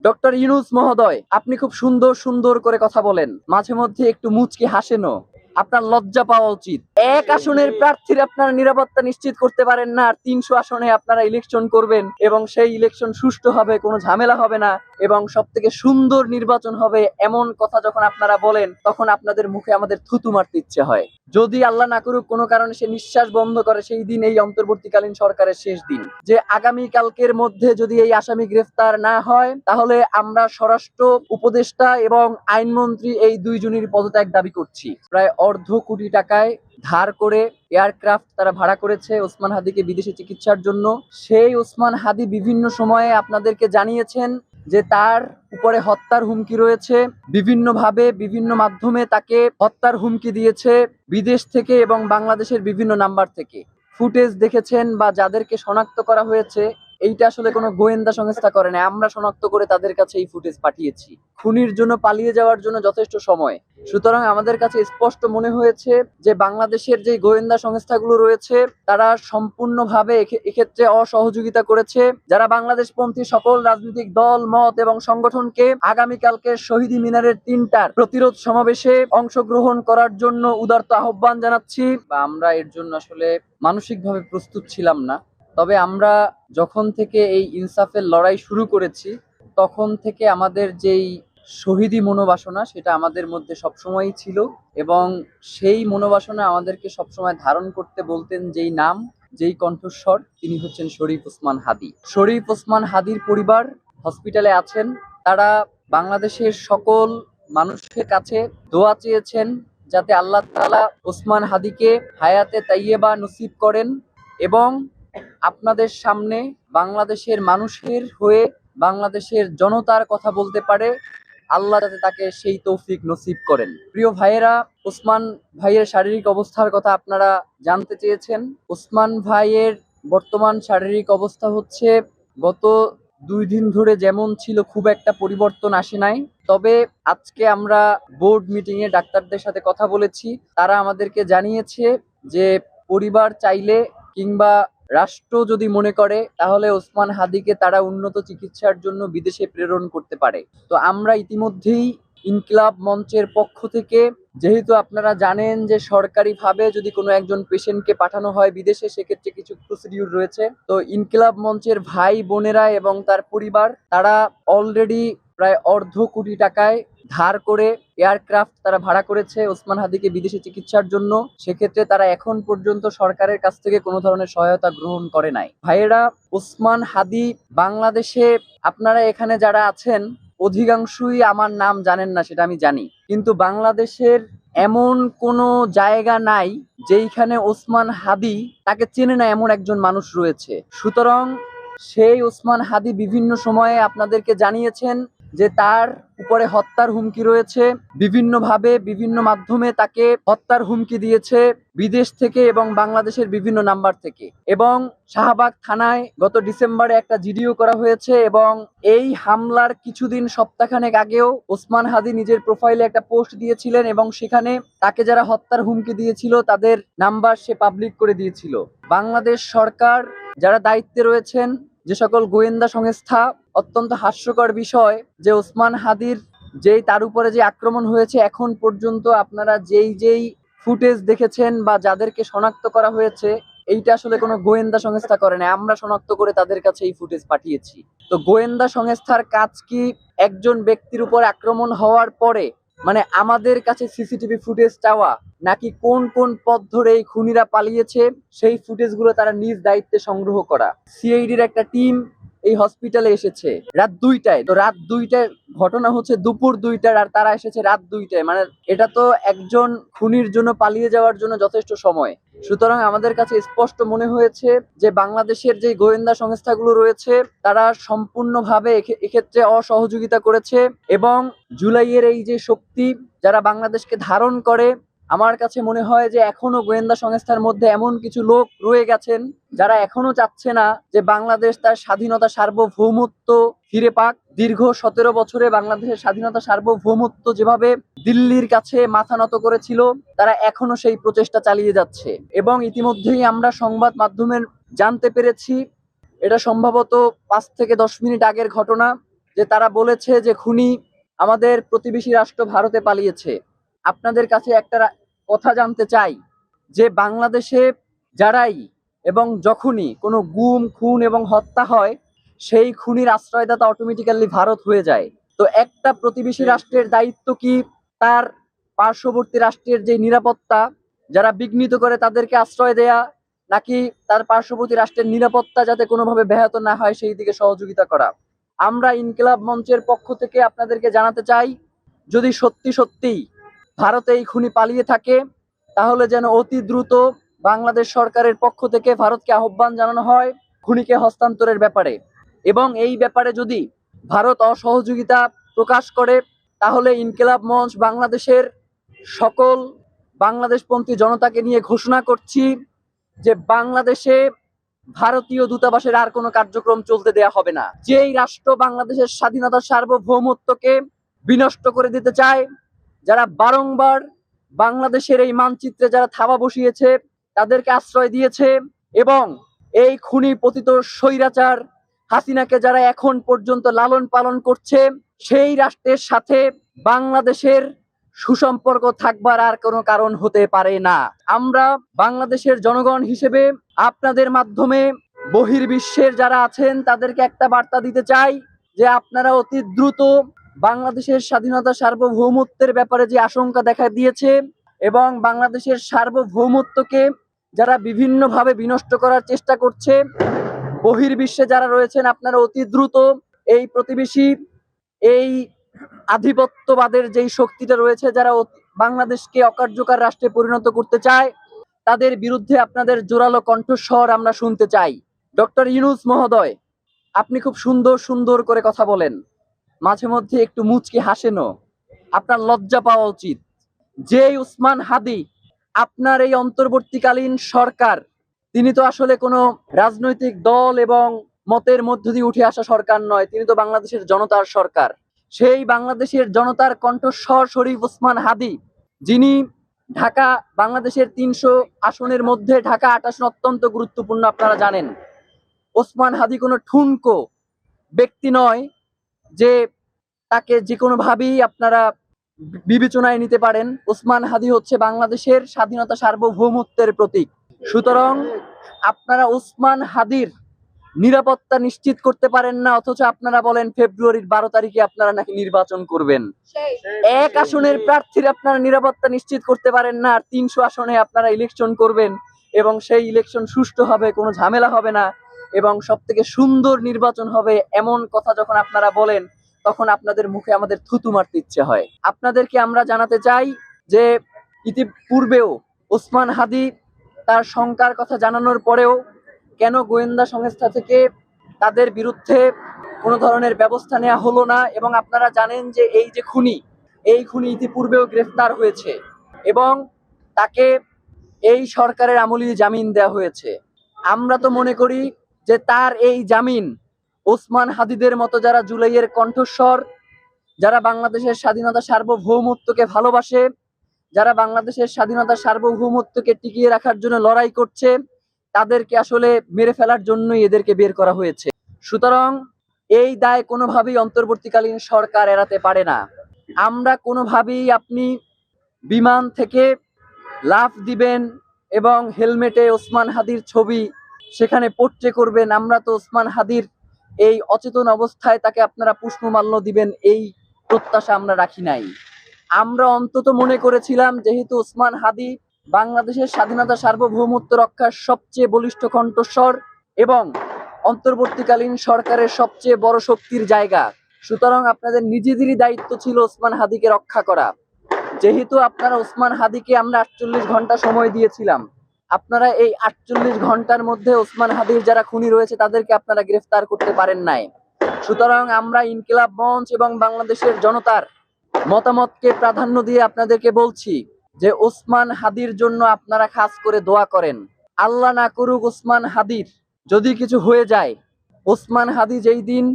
Doctor Yunus মহোদয়, আপনি খুব সুন্দর সুন্দর করে কথা বলেন, মাঝে মধ্যে একটু মুচকি হাসেনও। আপনার লজ্জা পাওয়া উচিত। এক আসনের প্রার্থীর আপনারা নিরাপত্তা নিশ্চিত করতে পারেন না, আর ৩০০ আসনে আপনারা ইলেকশন করবেন এবং সেই ইলেকশন সুষ্ঠু হবে, কোনো ঝামেলা হবে না এবং সব থেকে সুন্দর নির্বাচন হবে, এমন কথা যখন আপনারা বলেন তখন আপনাদের মুখে আমাদের থুতু মারতে ইচ্ছে হয়। যদি আল্লাহ না করুক কোনো কারণে সে নিঃশ্বাস বন্ধ করে, সেই দিন এই অন্তর্বর্তীকালীন সরকারের শেষ দিন, যে আগামী কালকের মধ্যে যদি এই আসামি গ্রেফতার না হয়, তাহলে আমরা স্বরাষ্ট্র উপদেষ্টা এবং আইনমন্ত্রী এই দুইজনের পদত্যাগ দাবি করছি। প্রায় অর্ধ কোটি টাকায় ধার করে এয়ারক্রাফট তারা ভাড়া করেছে ওসমান হাদিকে বিদেশে চিকিৎসার জন্য। সেই ওসমান হাদি বিভিন্ন সময়ে আপনাদেরকে জানিয়েছেন যে তার উপরে হত্যার হুমকি রয়েছে, বিভিন্নভাবে বিভিন্ন মাধ্যমে তাকে হত্যার হুমকি দিয়েছে বিদেশ থেকে এবং বাংলাদেশের বিভিন্ন নাম্বার থেকে। ফুটেজ দেখেছেন বা যাদেরকে শনাক্ত করা হয়েছে, এইটা আসলে কোনো গোয়েন্দা সংস্থা করে না, আমরা শনাক্ত করে তাদের কাছে এই ফুটেজ পাঠিয়েছি। খুনির জন্য পালিয়ে যাওয়ার জন্য যথেষ্ট সময়। সুতরাং আমাদের কাছে স্পষ্ট মনে হয়েছে যে বাংলাদেশের যে গোয়েন্দা সংস্থাগুলো রয়েছে তারা সম্পূর্ণভাবে এক্ষেত্রে অসহযোগিতা করেছে। যারা বাংলাদেশপন্থী সকল রাজনৈতিক দল, মত এবং সংগঠনকে আগামীকালকে শহীদ মিনারের ৩টার প্রতিরোধ সমাবেশে অংশগ্রহণ করার জন্য উদারত আহ্বান জানাচ্ছি। আমরা এর জন্য আসলে মানসিকভাবে প্রস্তুত ছিলাম না, তবে আমরা যখন থেকে এই ইনসাফের লড়াই শুরু করেছি তখন থেকে আমাদের যেই শহীদি মনোবাসনা সেটা আমাদের মধ্যে সবসময়ই ছিল, এবং সেই মনোবাসনা আমাদেরকে সবসময় ধারণ করতে বলতেন যেই নাম, যেই কণ্ঠস্বর, তিনি হচ্ছেন শরীফ ওসমান হাদি। শরীফ ওসমান হাদির পরিবার হসপিটালে আছেন। তারা বাংলাদেশের সকল মানুষের কাছে দোয়া চেয়েছেন যাতে আল্লাহ তাআলা ওসমান হাদিকে হায়াতে তাইয়্যেবা নসিব করেন এবং আপনাদের সামনে বাংলাদেশের মানুষের হয়ে বাংলাদেশের জনতার কথা বলতে পারে। আল্লাহ যাতে তাকে সেই তৌফিক নসিব করেন। প্রিয় ভাইয়েরা, ওসমান ভাইয়ের শারীরিক অবস্থার কথা আপনারা জানতে চেয়েছেন। ওসমান ভাইয়ের বর্তমান শারীরিক অবস্থা হচ্ছে গত 2 দিন ধরে যেমন ছিল খুব একটা পরিবর্তন আসে নাই, তবে আজকে আমরা বোর্ড মিটিংয়ে ডাক্তারদের সাথে কথা বলেছি। তারা আমাদেরকে জানিয়েছে যে পরিবার চাইলে কিংবা রাষ্ট্র যদি মনে করে তাহলে ওসমান হাদিকে তারা উন্নত চিকিৎসার জন্য বিদেশে প্রেরণ করতে পারে। তো আমরা ইতিমধ্যেই ইনকিলাব মঞ্চের পক্ষ থেকে, যেহেতু আপনারা জানেন যে সরকারিভাবে যদি কোনো একজন পেশেন্টকে পাঠানো হয় বিদেশে সেক্ষেত্রে কিছু প্রসিডিউর রয়েছে, তো ইনকিলাব মঞ্চের ভাই বোনেরা এবং তার পরিবার তারা অলরেডি প্রায় অর্ধ কোটি টাকায় ধার করে এয়ারক্রাফট তারা ভাড়া করেছে ওসমান হাদিকে বিদেশে চিকিৎসার জন্য। সেক্ষেত্রে তারা এখন পর্যন্ত সরকারের কাছ থেকে কোনো ধরনের সহায়তা গ্রহণ করে নাই। ভাইয়েরা, ওসমান হাদি বাংলাদেশে, আপনারা এখানে যারা আছেন অধিকাংশই আমার নাম জানেন না, সেটা আমি জানি, কিন্তু বাংলাদেশের এমন কোনো জায়গা নাই যেইখানে ওসমান হাদি তাকে চেনে না এমন একজন মানুষ রয়েছে। সুতরাং সেই ওসমান হাদি বিভিন্ন সময়ে আপনাদেরকে জানিয়েছেন যে তার উপরে হত্যার হুমকি রয়েছে, বিভিন্নভাবে বিভিন্ন মাধ্যমে তাকে হত্যার হুমকি দিয়েছে বিদেশ থেকে এবং বাংলাদেশের বিভিন্ন নাম্বার থেকে। এবং শাহবাগ থানায় গত ডিসেম্বরে একটা জিডিও করা হয়েছে এবং এই হামলার কিছুদিন সপ্তাহখানেক আগেও ওসমান হাদি নিজের প্রোফাইলে একটা পোস্ট দিয়েছিলেন এবং সেখানে তাকে যারা হত্যার হুমকি দিয়েছিল তাদের নাম্বার সে পাবলিক করে দিয়েছিল। বাংলাদেশ সরকার যারা দায়িত্বে রয়েছেন, যে সকল গোয়েন্দা সংস্থা, অত্যন্ত হাস্যকর বিষয় যে ওসমান হাদির যেই তার উপরে যে আক্রমণ হয়েছে এখন পর্যন্ত আপনারা যেই ফুটেজ দেখেছেন বা যাদেরকে শনাক্ত করা হয়েছে, এইটা আসলে কোনো গোয়েন্দা সংস্থা করে না, আমরা শনাক্ত করে তাদের কাছে এই ফুটেজ পাঠিয়েছি। তো গোয়েন্দা সংস্থার কাজ কি একজন ব্যক্তির উপর আক্রমণ হওয়ার পরে মানে আমাদের কাছে সিসিটিভি ফুটেজ চাওয়া, নাকি কোন কোন পথ ধরে এই খুনিরা পালিয়েছে সেই ফুটেজগুলো তারা নিজ দায়িত্বে সংগ্রহ করা? সিআইডির একটা টিম এই হসপিটালে এসেছে রাত 2টায়, তো রাত 2টায় ঘটনা হচ্ছে দুপুর 2টার, আর তারা এসেছে রাত 2টায়, মানে এটা তো একজন খুনির জন্য পালিয়ে যাওয়ার জন্য যথেষ্ট সময়। সুতরাং আমাদের কাছে স্পষ্ট মনে হয়েছে যে বাংলাদেশের যে গোয়েন্দা সংস্থাগুলো রয়েছে তারা সম্পূর্ণভাবে এক্ষেত্রে অসহযোগিতা করেছে, এবং জুলাইয়ের এই যে শক্তি যারা বাংলাদেশকে ধারণ করে, আমার কাছে মনে হয় যে এখনো গোয়েন্দা সংস্থার মধ্যে এমন কিছু লোক রয়ে গেছেন যারা এখনো চাচ্ছে না যে বাংলাদেশ তার স্বাধীনতা সার্বভৌমত্ব ফিরে পাক। দীর্ঘ 17 বছরে বাংলাদেশের স্বাধীনতা সার্বভৌমত্ব যেভাবে দিল্লির কাছে মাথা নত করেছিল, তারা এখনো সেই প্রচেষ্টা চালিয়ে যাচ্ছে। এবং ইতিমধ্যেই আমরা সংবাদ মাধ্যমের জানতে পেরেছি, এটা সম্ভবত 5 থেকে 10 মিনিট আগের ঘটনা, যে তারা বলেছে যে খুনি আমাদের প্রতিবেশী রাষ্ট্র ভারতে পালিয়েছে। আপনাদের কাছে একটা কথা জানতে চাই যে বাংলাদেশে যারাই এবং যখনই কোনো গুম খুন এবং হত্যা হয়, সেই খুনির আশ্রয়দাতা অটোমেটিক্যালি ভারত হয়ে যায়। তো একটা প্রতিবেশী রাষ্ট্রের দায়িত্ব কি তার পার্শ্ববর্তী রাষ্ট্রের যে নিরাপত্তা যারা বিঘ্নিত করে তাদেরকে আশ্রয় দেয়া, নাকি তার পার্শ্ববর্তী রাষ্ট্রের নিরাপত্তা যাতে কোনোভাবে ব্যাহত না হয় সেই দিকে সহযোগিতা করা? আমরা ইনকিলাব মঞ্চের পক্ষ থেকে আপনাদেরকে জানাতে চাই, যদি সত্যি সত্যি ভারতে এই খুনি পালিয়ে থাকে তাহলে যেন অতি দ্রুত বাংলাদেশ সরকারের পক্ষ থেকে ভারতকে আহ্বান জানানো হয় খুনিকে হস্তান্তরের ব্যাপারে। এবং এই ব্যাপারে যদি ভারত অসহযোগিতা প্রকাশ করে তাহলে ইনকিলাব মঞ্চ বাংলাদেশের সকল বাংলাদেশপন্থী জনতাকে নিয়ে ঘোষণা করছি যে বাংলাদেশে ভারতীয় দূতাবাসের আর কোনো কার্যক্রম চলতে দেয়া হবে না। যেই রাষ্ট্র বাংলাদেশের স্বাধীনতা সার্বভৌমত্বকে বিনষ্ট করে দিতে চায়, যারা বারংবার বাংলাদেশের এই মানচিত্রে যারা থাবা বসিয়েছে তাদেরকে আশ্রয় দিয়েছে এবং এই খুনি পতিত স্বৈরাচার হাসিনাকে যারা এখন পর্যন্ত লালন পালন করছে, সেই রাষ্ট্রের সাথে বাংলাদেশের সুসম্পর্ক থাকবার আর কোনো কারণ হতে পারে না। আমরা বাংলাদেশের জনগণ হিসেবে আপনাদের মাধ্যমে বহির্বিশ্বের যারা আছেন তাদেরকে একটা বার্তা দিতে চাই যে আপনারা অতি দ্রুত বাংলাদেশের স্বাধীনতা সার্বভৌমত্বের ব্যাপারে যে আশঙ্কা দেখা দিয়েছে এবং বাংলাদেশের সার্বভৌমত্বকে যারা বিভিন্নভাবে বিনষ্ট করার চেষ্টা করছে, বহির্বিশ্বে যারা রয়েছেন আপনারা অতি দ্রুত এই প্রতিবেশী এই আধিপত্যবাদের যেই শক্তিটা রয়েছে যারা বাংলাদেশকে অকার্যকর রাষ্ট্রে পরিণত করতে চায় তাদের বিরুদ্ধে আপনাদের জোরালো কণ্ঠস্বর আমরা শুনতে চাই। ডক্টর ইউনূস মহোদয়, আপনি খুব সুন্দর সুন্দর করে কথা বলেন, মাঝে মধ্যে একটু মুচকি হাসেনও, আপনার লজ্জা পাওয়া উচিত। যে উসমান হাদি আপনার এই অন্তর্বর্তীকালীন সরকার, তিনি তো আসলে কোনো রাজনৈতিক দল এবং মতের মধ্য দিয়ে উঠে আসা সরকার নয়, তিনি তো বাংলাদেশের জনতার সরকার। সেই বাংলাদেশের জনতার কণ্ঠস্বর শরীফ ওসমান হাদি, যিনি ঢাকা বাংলাদেশের ৩০০ আসনের মধ্যে ঢাকা ৮ আসন অত্যন্ত গুরুত্বপূর্ণ, আপনারা জানেন। ওসমান হাদি কোনো ঠুনকো ব্যক্তি নয় যে তাকে যে কোনো ভাবেই আপনারা বিবেচনায় নিতে পারেন। ওসমান হাদি হচ্ছে বাংলাদেশের স্বাধীনতা সার্বভৌমত্বের প্রতীক। সুতরাং আপনারা ওসমান হাদির নিরাপত্তা নিশ্চিত করতে পারেন না, অথচ আপনারা বলেন ফেব্রুয়ারির 12 তারিখে আপনারা নাকি নির্বাচন করবেন। এক আসনের প্রার্থীর আপনারা নিরাপত্তা নিশ্চিত করতে পারেন না, আর ৩০০ আসনে আপনারা ইলেকশন করবেন এবং সেই ইলেকশন সুষ্ঠু হবে, কোনো ঝামেলা হবে না এবং সব থেকে সুন্দর নির্বাচন হবে, এমন কথা যখন আপনারা বলেন তখন আপনাদের মুখে আমাদের থুতু মারতে ইচ্ছে হয়। আপনাদেরকে আমরা জানাতে চাই যে ইতিপূর্বেও ওসমান হাদি তার শঙ্কার কথা জানানোর পরেও কেন গোয়েন্দা সংস্থা থেকে তাদের বিরুদ্ধে কোনো ধরনের ব্যবস্থা নেওয়া হলো না। এবং আপনারা জানেন যে এই যে খুনি, এই খুনি ইতিপূর্বেও গ্রেফতার হয়েছে এবং তাকে এই সরকারের আমলে জামিন দেওয়া হয়েছে। আমরা তো মনে করি যে তার এই জামিন ওসমান হাদিদের মতো যারা জুলাইয়ের কণ্ঠস্বর, যারা বাংলাদেশের স্বাধীনতা সার্বভৌমত্বকে ভালোবাসে, যারা বাংলাদেশের স্বাধীনতা সার্বভৌমত্বকে টিকিয়ে রাখার জন্য লড়াই করছে, তাদেরকে আসলে মেরে ফেলার জন্যই এদেরকে বের করা হয়েছে। সুতরাং এই দায় কোনোভাবেই অন্তর্বর্তীকালীন সরকার এড়াতে পারে না। আমরা কোনোভাবেই আপনি বিমান থেকে লাফ দিবেন এবং হেলমেটে ওসমান হাদির ছবি সেখানে পোট্রে করবেন, আমরা তো ওসমান হাদির এই অচেতন অবস্থায় তাকে আপনারা পুষ্পমাল্য দিবেন এই প্রত্যাশা আমরা রাখি নাই। আমরা অন্তত মনে করেছিলাম যেহেতু ওসমান হাদি বাংলাদেশের স্বাধীনতা সার্বভৌমত্ব রক্ষার সবচেয়ে বলিষ্ঠ কণ্ঠস্বর এবং অন্তর্বর্তীকালীন সরকারের সবচেয়ে বড় শক্তির জায়গা, সুতরাং আপনাদের নিজেদেরই দায়িত্ব ছিল ওসমান হাদিকে রক্ষা করা। যেহেতু আপনারা ওসমান হাদিকে আমরা 48 ঘন্টা সময় দিয়েছিলাম, আপনারা এই 48 ঘন্টার মধ্যে ওসমান হাদির যারা খুনি রয়েছে তাদেরকে আপনারা গ্রেফতার করতে পারেন নাই। সুতরাং আমরা ইনকিলাব মঞ্চ এবং বাংলাদেশের জনতার মতামতকে প্রাধান্য দিয়ে আপনাদেরকে বলছি যে ওসমান হাদির জন্য আপনারা খাস করে দোয়া করেন। আল্লাহ না করুক ওসমান হাদির যদি কিছু হয়ে যায়, ওসমান হাদি যেই দিন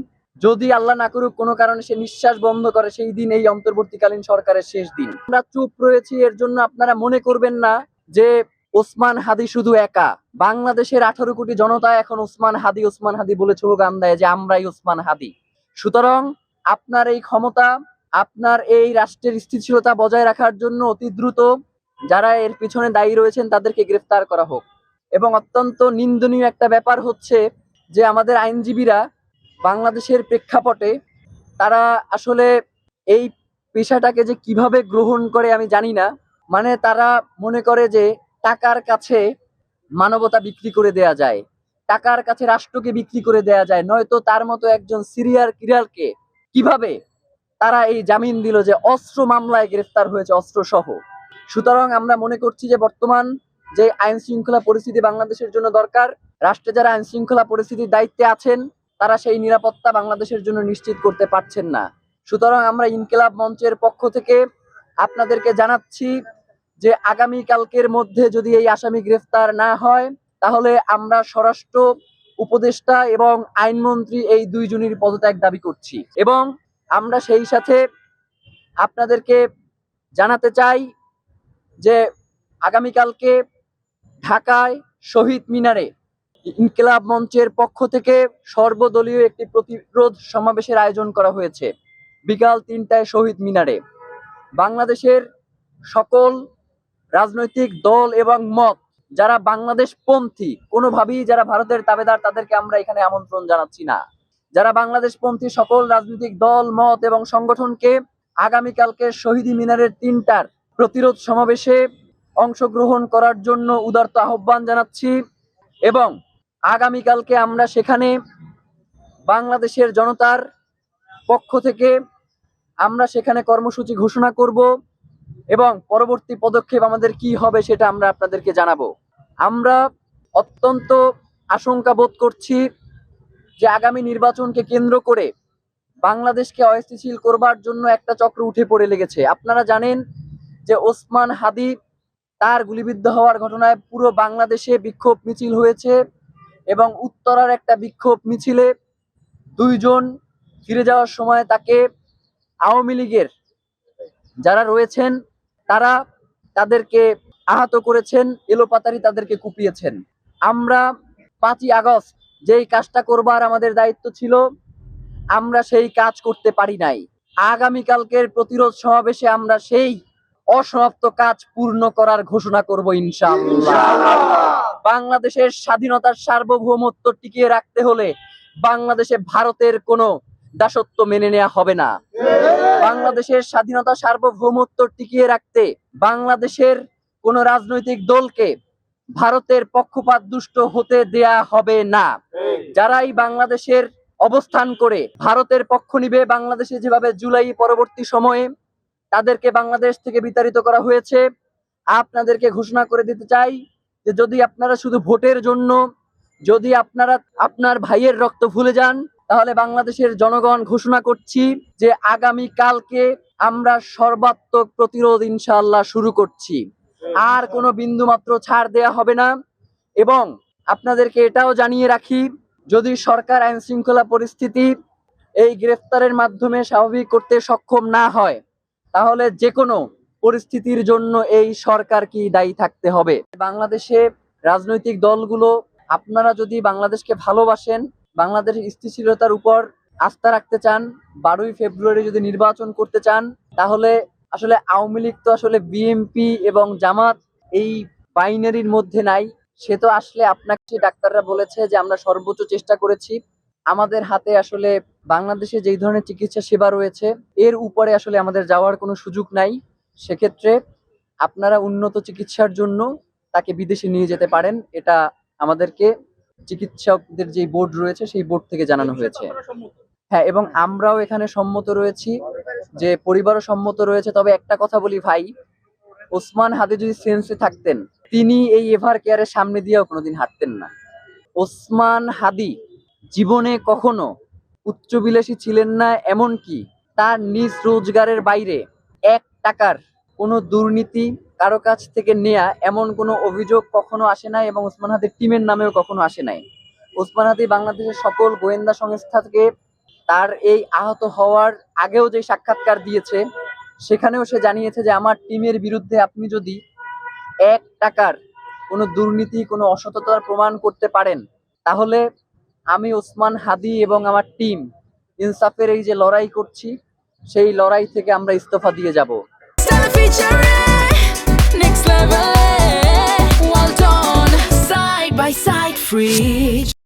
যদি আল্লাহ না করুক কোনো কারণে সে নিঃশ্বাস বন্ধ করে, সেই দিন এই অন্তর্বর্তীকালীন সরকারের শেষ দিন। আমরা চুপ রয়েছি এর জন্য আপনারা মনে করবেন না যে ওসমান হাদি শুধু একা। বাংলাদেশের 18 কোটি জনতা এখন ওসমান হাদি বলে স্লোগান দেয় যে আমরাই ওসমান হাদি। সুতরাং আপনার এই ক্ষমতা, আপনার এই রাষ্ট্রের স্থিতিশীলতা বজায় রাখার জন্য অতি দ্রুত যারা এর পিছনে দায়ী রয়েছেন তাদেরকে গ্রেফতার করা হোক। এবং অত্যন্ত নিন্দনীয় একটা ব্যাপার হচ্ছে যে আমাদের আইনজীবীরা বাংলাদেশের প্রেক্ষাপটে তারা আসলে এই পেশাটাকে যে কিভাবে গ্রহণ করে আমি জানি না। মানে তারা মনে করে যে টাকার কাছে মানবতা বিক্রি করে দেয়া যায়, টাকার কাছে রাষ্ট্রকে বিক্রি করে দেয়া যায়, নয়তো তার মতো একজন সিরিয়াল কিলারকে কিভাবে তারা এই জামিন দিল যে অস্ত্র মামলায় গ্রেফতার হয়েছে, অস্ত্র সহ। সুতরাং আমরা মনে করছি যে বর্তমান যে আইন শৃঙ্খলা পরিস্থিতি বাংলাদেশের জন্য দরকার, রাষ্ট্রে যারা আইন শৃঙ্খলা পরিস্থিতির দায়িত্বে আছেন তারা সেই নিরাপত্তা বাংলাদেশের জন্য নিশ্চিত করতে পারছেন না। সুতরাং আমরা ইনকিলাব মঞ্চের পক্ষ থেকে আপনাদেরকে জানাচ্ছি যে আগামী কালকের মধ্যে যদি এই আসামি গ্রেফতার না হয় তাহলে আমরা স্বরাষ্ট্র উপদেষ্টা এবং আইনমন্ত্রী এই দুইজনের পদত্যাগ দাবি করছি। এবং আমরা সেই সাথে আপনাদেরকে জানাতে চাই যে আগামীকালকে ঢাকায় শহীদ মিনারে ইনকিলাব মঞ্চের পক্ষ থেকে সর্বদলীয় একটি প্রতিরোধ সমাবেশের আয়োজন করা হয়েছে বিকাল ৩টায় শহীদ মিনারে। বাংলাদেশের সকল রাজনৈতিক দল এবং মত যারা বাংলাদেশ পন্থী, কোনোভাবেই যারা ভারতের তাবেদার তাদেরকে আমরা এখানে আমন্ত্রণ জানাচ্ছি না। যারা বাংলাদেশ পন্থী সকল রাজনৈতিক দল মত এবং সংগঠনকে আগামীকালকে শহীদ মিনারের ৩টার প্রতিরোধ সমাবেশে অংশগ্রহণ করার জন্য উদারত আহ্বান জানাচ্ছি। এবং আগামীকালকে আমরা সেখানে বাংলাদেশের জনতার পক্ষ থেকে আমরা সেখানে কর্মসূচি ঘোষণা করব এবং পরবর্তী পদক্ষেপ আমাদের কি হবে সেটা আমরা আপনাদেরকে জানাবো। আমরা অত্যন্ত আশঙ্কা বোধ করছি যে আগামী নির্বাচনকে কেন্দ্র করে বাংলাদেশকে অস্থিতিশীল করবার জন্য একটা চক্র উঠে পড়ে লেগেছে। আপনারা জানেন যে ওসমান হাদি তার গুলিবিদ্ধ হওয়ার ঘটনায় পুরো বাংলাদেশে বিক্ষোভ মিছিল হয়েছে এবং উত্তরার একটা বিক্ষোভ মিছিলে দুইজন ফিরে যাওয়ার সময় তাকে আওয়ামী লীগের যারা রয়েছেন তারা তাদেরকে আহত করেছেন, এলোপাতাড়ি তাদেরকে কুপিয়েছেন। আমরা 5ই আগস্ট যেই কাজটা করবার আমাদের দায়িত্ব ছিল আমরা সেই কাজ করতে পারি নাই। আগামীকালকের প্রতিরোধ সমাবেশে আমরা সেই অসমাপ্ত কাজ পূর্ণ করার ঘোষণা করব ইনশাআল্লাহ। বাংলাদেশের স্বাধীনতার সার্বভৌমত্ব টিকিয়ে রাখতে হলে বাংলাদেশে ভারতের কোনো দাসত্ব মেনে নেওয়া হবে না। বাংলাদেশের স্বাধীনতা সার্বভৌমত্ব টিকিয়ে রাখতে বাংলাদেশের কোন রাজনৈতিক দলকে ভারতের পক্ষপাত দুষ্ট হতে দেয়া হবে না। যারাই বাংলাদেশের অবস্থান করে ভারতের পক্ষ নিবে, বাংলাদেশে যেভাবে জুলাই পরবর্তী সময়ে তাদেরকে বাংলাদেশ থেকে বিতাড়িত করা হয়েছে, আপনাদেরকে ঘোষণা করে দিতে চাই যে যদি আপনারা শুধু ভোটের জন্য যদি আপনারা আপনার ভাইয়ের রক্ত ভুলে যান তাহলে বাংলাদেশের জনগণ ঘোষণা করছি যে আগামী কালকে আমরা সর্বাত্মক প্রতিরোধ ইনশাআল্লাহ শুরু করছি। আর কোনো বিন্দু মাত্র ছাড় দেয়া হবে না। এবং আপনাদেরকে এটাও জানিয়ে রাখি, যদি সরকার আইন শৃঙ্খলা পরিস্থিতি এই গ্রেফতারের মাধ্যমে স্বাভাবিক করতে সক্ষম না হয় তাহলে যে কোনো পরিস্থিতির জন্য এই সরকারকে দায়ী থাকতে হবে। বাংলাদেশে রাজনৈতিক দলগুলো আপনারা যদি বাংলাদেশকে ভালোবাসেন, বাংলাদেশের স্থিতিশীলতার উপর আস্থা রাখতে চান, 12ই ফেব্রুয়ারি যদি নির্বাচন করতে চান তাহলে আসলে আওয়ামী লীগ তো আসলে বিএনপি এবং জামাত এই বাইনারির মধ্যে নাই। সে তো আসলে আপনাকে ডাক্তাররা বলেছে যে আমরা সর্বোচ্চ চেষ্টা করেছি, আমাদের হাতে আসলে বাংলাদেশে যেই ধরনের চিকিৎসা সেবা রয়েছে এর উপরে আসলে আমাদের যাওয়ার কোনো সুযোগ নাই। সেক্ষেত্রে আপনারা উন্নত চিকিৎসার জন্য তাকে বিদেশে নিয়ে যেতে পারেন, এটা আমাদেরকে চিকিৎসকদের যে বোর্ড রয়েছে সেই বোর্ড থেকে জানানো হয়েছে। হ্যাঁ, এবং আমরাও এখানে সম্মত রয়েছি, যে পরিবারও সম্মত রয়েছে। তবে একটা কথা বলি ভাই, ওসমান হাদি যদি সেন্সে থাকতেন তিনি এই এভার কেয়ারের সামনে দিয়েও কোনোদিন হাঁটতেন না। ওসমান হাদি জীবনে কখনো উচ্চবিলাসী ছিলেন না, এমনকি তার নিজ রোজগারের বাইরে 1 টাকার কোনো দুর্নীতি কারো কাছ থেকে নেয়া এমন কোনো অভিযোগ কখনো আসে নাই এবং ওসমান হাদির টিমের নামেও কখনো আসে নাই। ওসমান হাদি বাংলাদেশের সকল গোয়েন্দা সংস্থা থেকে তার এই আহত হওয়ার আগেও যে সাক্ষাৎকার দিয়েছে সেখানেও সে জানিয়েছে যে আমার টিমের বিরুদ্ধে আপনি যদি 1 টাকার কোনো দুর্নীতি কোনো অসততার প্রমাণ করতে পারেন তাহলে আমি ওসমান হাদি এবং আমার টিম ইনসাফের এই যে লড়াই করছি, সেই লড়াই থেকে আমরা ইস্তফা দিয়ে যাব। Next level, well done, side by side, free.